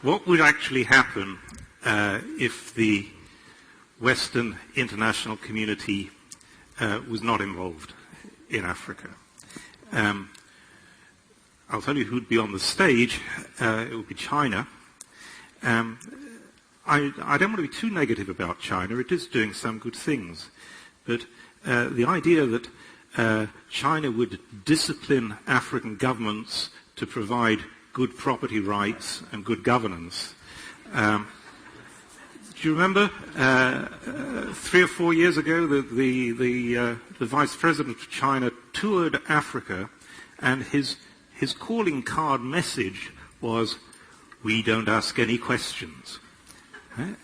What would actually happen if the Western international community was not involved in Africa? I'll tell you who'd be on the stage. It would be China. I don't want to be too negative about China. It is doing some good things. But the idea that China would discipline African governments to provide good property rights and good governance. Do you remember 3 or 4 years ago the Vice President of China toured Africa, and his calling card message was, "We don't ask any questions." Right?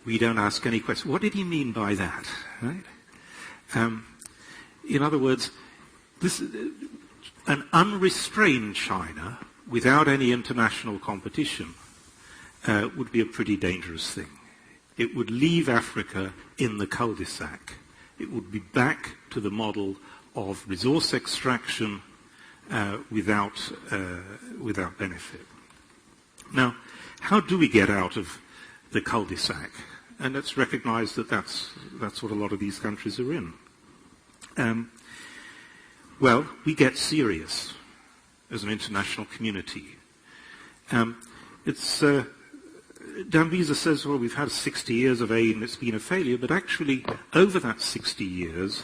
We don't ask any questions. What did he mean by that? Right? In other words, an unrestrained China without any international competition would be a pretty dangerous thing. It would leave Africa in the cul-de-sac. It would be back to the model of resource extraction without benefit. Now, how do we get out of the cul-de-sac? And let's recognize that that's what a lot of these countries are in. Well, we get serious as an international community. Dambisa says, well, we've had 60 years of aid and it's been a failure, but actually, over that 60 years,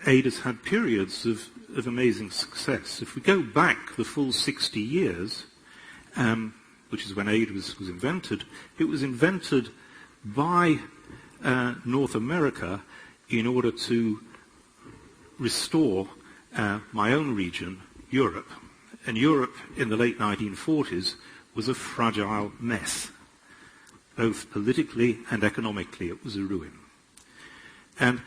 aid has had periods of amazing success. If we go back the full 60 years, which is when aid was invented, it was invented by North America in order to restore my own region, Europe. And Europe in the late 1940s was a fragile mess. Both politically and economically, it was a ruin. And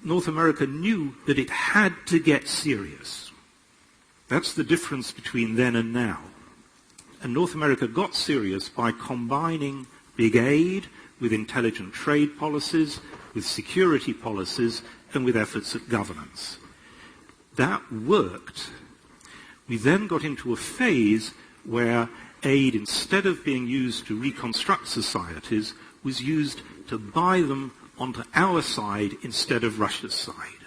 North America knew that it had to get serious. That's the difference between then and now. And North America got serious by combining big aid with intelligent trade policies, with security policies, and with efforts at governance. That worked. We then got into a phase where aid, instead of being used to reconstruct societies, was used to buy them onto our side instead of Russia's side.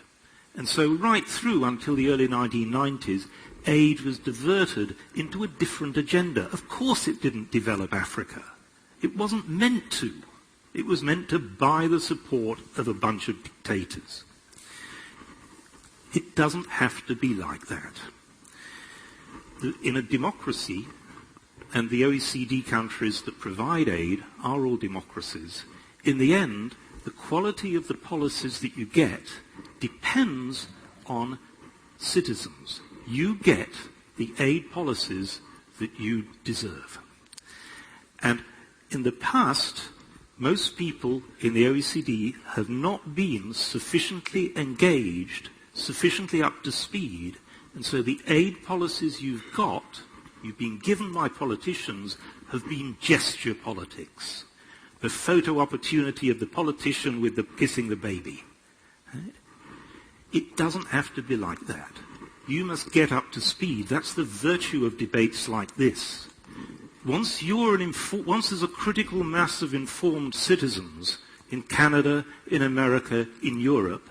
And so right through until the early 1990s, aid was diverted into a different agenda. Of course it didn't develop Africa. It wasn't meant to. It was meant to buy the support of a bunch of dictators. It doesn't have to be like that. In a democracy, and the OECD countries that provide aid are all democracies, in the end, the quality of the policies that you get depends on citizens. You get the aid policies that you deserve. And in the past, most people in the OECD have not been sufficiently engaged, sufficiently up to speed, and so the aid policies you've been given by politicians, have been gesture politics. The photo opportunity of the politician with the kissing the baby. It doesn't have to be like that. You must get up to speed. That's the virtue of debates like this. Once there's a critical mass of informed citizens in Canada, in America, in Europe,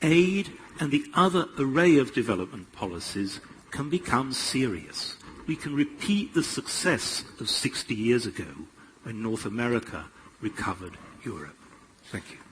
aid and the other array of development policies can become serious. We can repeat the success of 60 years ago when North America recovered Europe. Thank you.